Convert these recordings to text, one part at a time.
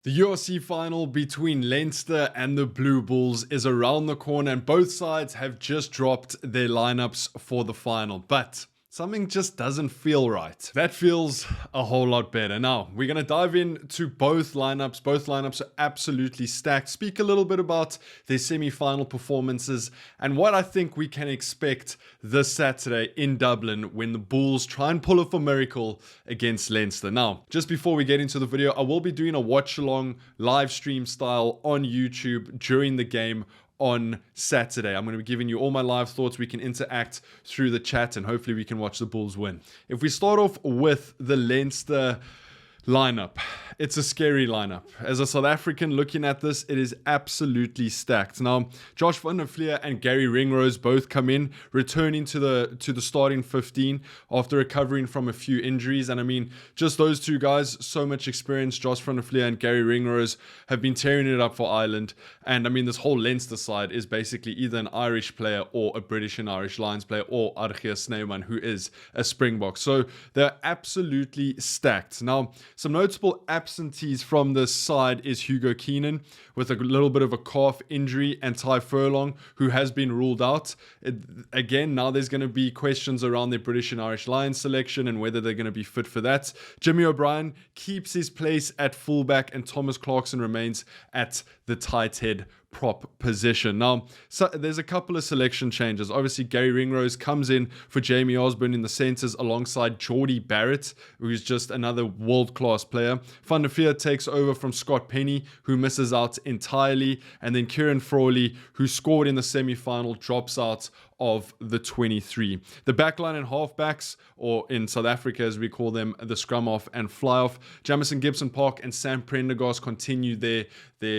The URC final between Leinster and the Blue Bulls is around the corner, and both sides have just dropped their lineups for the final. But something just doesn't feel right. That feels a whole lot better. Now, we're going to dive into both lineups. Both lineups are absolutely stacked. Speak a little bit about their semi-final performances and what I think we can expect this Saturday in Dublin when the Bulls try and pull off a miracle against Leinster. Now, just before we get into the video, I will be doing a watch-along live stream style on YouTube during the game on Saturday. I'm going to be giving you all my live thoughts. We can interact through the chat and hopefully we can watch the Bulls win. If we start off with the Leinster lineup, it's a scary lineup. As a South African looking at this, it is absolutely stacked. Now, Josh van der Flier and Gary Ringrose both come in, returning to the starting 15 after recovering from a few injuries. And I mean, just those two guys, so much experience. Josh van der Flier and Gary Ringrose have been tearing it up for Ireland. And I mean, this whole Leinster side is basically either an Irish player or a British and Irish Lions player, or Archie Snyman, who is a Springbok. So they're absolutely stacked. Now, some notable absentees from this side is Hugo Keenan with a little bit of a calf injury, and Ty Furlong, who has been ruled out. Again, now there's going to be questions around their British and Irish Lions selection and whether they're going to be fit for that. Jimmy O'Brien keeps his place at fullback, and Thomas Clarkson remains at the tight head prop position. Now, so there's a couple of selection changes. Obviously, Gary Ringrose comes in for Jamie Osborne in the centres alongside Geordie Barrett, who's just another world-class player. Van der Flier takes over from Scott Penny, who misses out entirely, and then Kieran Frawley, who scored in the semi-final, drops out of the 23. The backline and halfbacks, or in South Africa as we call them, the scrum off and fly off, Jamison Gibson Park and Sam Prendergast continue their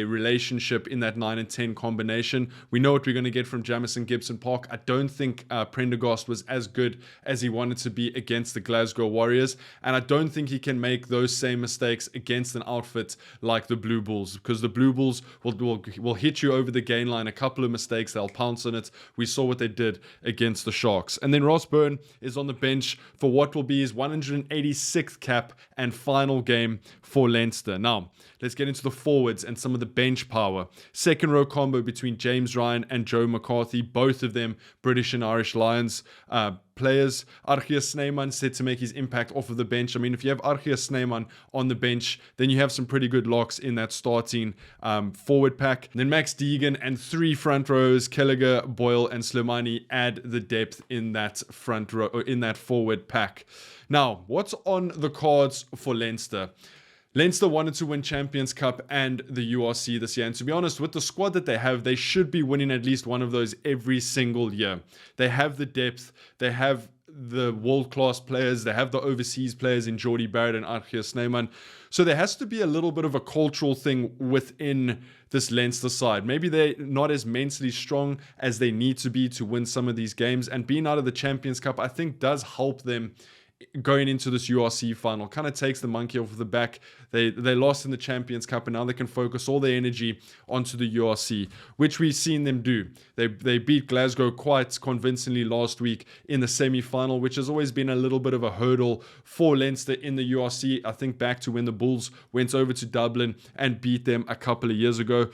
relationship in that 9 and 10 combination. We know what we're going to get from Jamison Gibson Park. I don't think Prendergast was as good as he wanted to be against the Glasgow Warriors, and I don't think he can make those same mistakes against an outfit like the Blue Bulls, because the Blue Bulls will hit you over the gain line. A couple of mistakes, they'll pounce on it. We saw what they did against the Sharks. And then Ross Byrne is on the bench for what will be his 186th cap and final game for Leinster. Now, let's get into the forwards and some of the bench power. Second row combo between James Ryan and Joe McCarthy, both of them British and Irish Lions players. Archie Snyman set to make his impact off of the bench. I mean, if you have Archie Snyman on the bench, then you have some pretty good locks in that starting forward pack. And then Max Deegan and three front rows, Kelleher, Boyle, and Slimani add the depth in that front row, or in that forward pack. Now, what's on the cards for Leinster? Leinster wanted to win Champions Cup and the URC this year, and to be honest, with the squad that they have, they should be winning at least one of those every single year. They have the depth, they have the world-class players, they have the overseas players in Geordie Barrett and Archie Snyman. So there has to be a little bit of a cultural thing within this Leinster side. Maybe they're not as mentally strong as they need to be to win some of these games, and being out of the Champions Cup, I think, does help them going into this URC final. Kind of takes the monkey off of the back. They lost in the Champions Cup, and now they can focus all their energy onto the URC, which we've seen them do. They beat Glasgow quite convincingly last week in the semi-final, which has always been a little bit of a hurdle for Leinster in the URC. I think back to when the Bulls went over to Dublin and beat them a couple of years ago.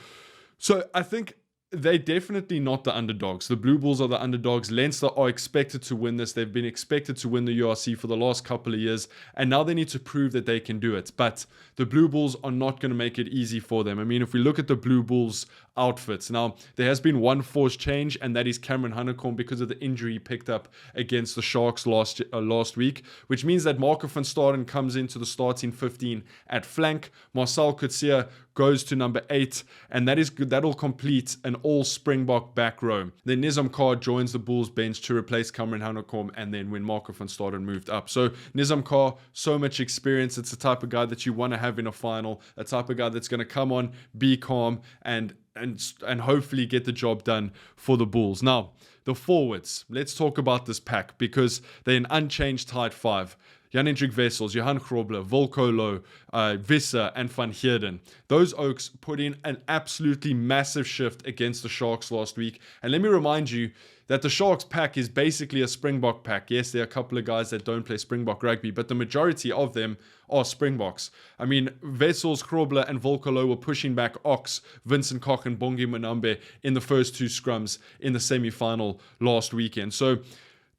So I think they're definitely not the underdogs. The Blue Bulls are the underdogs. Leinster are expected to win this. They've been expected to win the URC for the last couple of years, and now they need to prove that they can do it. But the Blue Bulls are not going to make it easy for them. I mean, if we look at the Blue Bulls outfits, now there has been one forced change, and that is Cameron Honeycomb because of the injury he picked up against the Sharks last week, which means that Marco van Staden comes into the starting 15 at flank. Marcel Coetzee goes to number 8, and that'll complete an all Springbok back row. Then Nizam Carr joins the Bulls bench to replace Cameron Honeycomb, and then when Marco van Staden moved up. So Nizam Carr, so much experience. It's the type of guy that you want to have in a final, a type of guy that's going to come on, be calm, and hopefully get the job done for the Bulls. Now, the forwards. Let's talk about this pack, because they're an unchanged tight 5. Jan-Hendrik Wessels, Johan Grobler, Volko Low, Visser, and Van Heerden. Those Oaks put in an absolutely massive shift against the Sharks last week. And let me remind you that the Sharks pack is basically a Springbok pack. Yes, there are a couple of guys that don't play Springbok rugby, but the majority of them are Springboks. I mean, Wessels, Grobler, and Volko Low were pushing back Ox, Vincent Koch, and Bongi Manambe in the first two scrums in the semi-final last weekend. So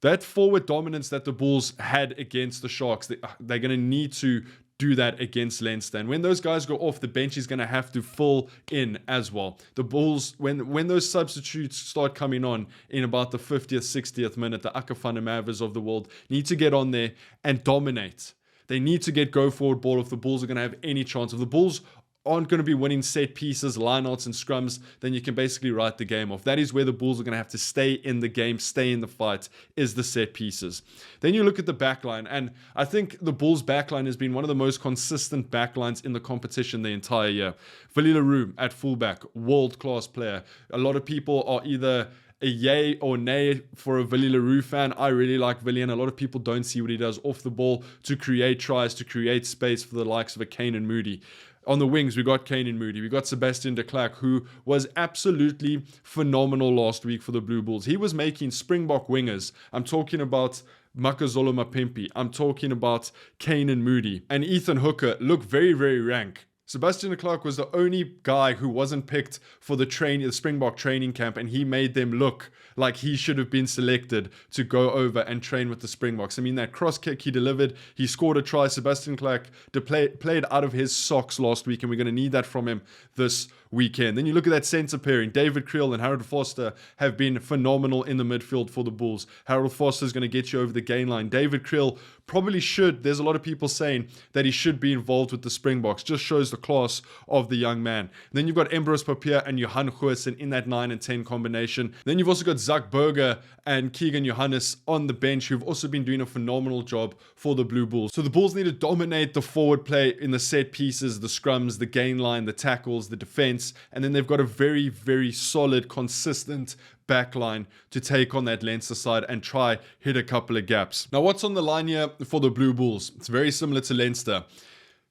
that forward dominance that the Bulls had against the Sharks, they're going to need to do that against Leinster. And when those guys go off, the bench is going to have to fill in as well. The Bulls, when those substitutes start coming on in about the 50th, 60th minute, the Aka van der Merwes of the world need to get on there and dominate. They need to get go forward ball if the Bulls are going to have any chance. If the Bulls aren't going to be winning set pieces, lineouts, and scrums, then you can basically write the game off. That is where the Bulls are going to have to stay in the game, stay in the fight, is the set pieces. Then you look at the backline, and I think the Bulls' backline has been one of the most consistent backlines in the competition the entire year. Willie Leroux at fullback, world-class player. A lot of people are either a yay or nay for a Willie Leroux fan. I really like Willie, and a lot of people don't see what he does off the ball to create tries, to create space for the likes of a Kane and Moody. On the wings, we got Kane and Moody. We got Sebastian de Klerk, who was absolutely phenomenal last week for the Blue Bulls. He was making Springbok wingers. I'm talking about Makazole Mapimpi. I'm talking about Kane and Moody. And Ethan Hooker look very, very rank. Sebastian de Klerk was the only guy who wasn't picked for the Springbok training camp, and he made them look like he should have been selected to go over and train with the Springboks. I mean, that cross kick he delivered, he scored a try. Sebastian de Klerk played out of his socks last week, and we're going to need that from him this weekend. Then you look at that centre pairing. David Creel and Harold Foster have been phenomenal in the midfield for the Bulls. Harold Foster is going to get you over the gain line. David Creel probably should. There's a lot of people saying that he should be involved with the Springboks. Just shows the class of the young man. And then you've got Ambrose Papier and Johan Goosen in that 9 and 10 combination. Then you've also got Zach Berger and Keegan Johannes on the bench, who've also been doing a phenomenal job for the Blue Bulls. So the Bulls need to dominate the forward play in the set pieces, the scrums, the gain line, the tackles, the defense, and then they've got a very, very solid, consistent backline to take on that Leinster side and try hit a couple of gaps. Now, what's on the line here for the Blue Bulls? It's very similar to Leinster.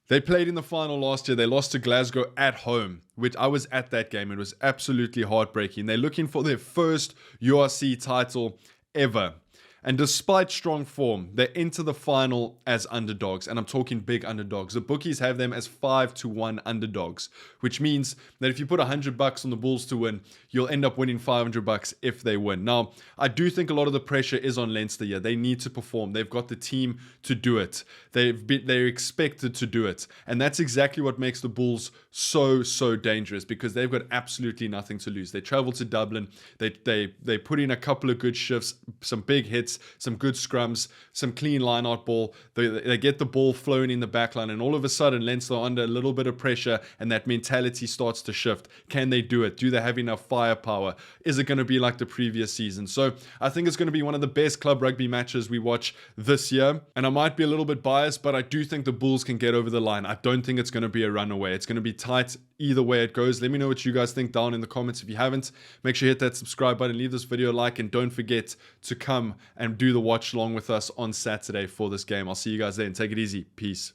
They played in the final last year. They lost to Glasgow at home, which I was at that game. It was absolutely heartbreaking. They're looking for their first URC title ever. And despite strong form, they enter the final as underdogs. And I'm talking big underdogs. The bookies have them as 5-1 underdogs, which means that if you put $100 on the Bulls to win, you'll end up winning $500 if they win. Now, I do think a lot of the pressure is on Leinster here. They need to perform. They've got the team to do it. They're expected to do it. And that's exactly what makes the Bulls so dangerous, because they've got absolutely nothing to lose. They travel to Dublin. They put in a couple of good shifts, some big hits, some good scrums, some clean line-out ball. They get the ball flowing in the backline, and all of a sudden Leinster are under a little bit of pressure, and that mentality starts to shift. Can they do it? Do they have enough firepower? Is it going to be like the previous season? So I think it's going to be one of the best club rugby matches we watch this year, and I might be a little bit biased, but I do think the Bulls can get over the line. I don't think it's going to be a runaway. It's going to be tight either way it goes. Let me know what you guys think down in the comments. If you haven't, make sure you hit that subscribe button, leave this video a like, and don't forget to come and do the watch along with us on Saturday for this game. I'll see you guys then. Take it easy. Peace.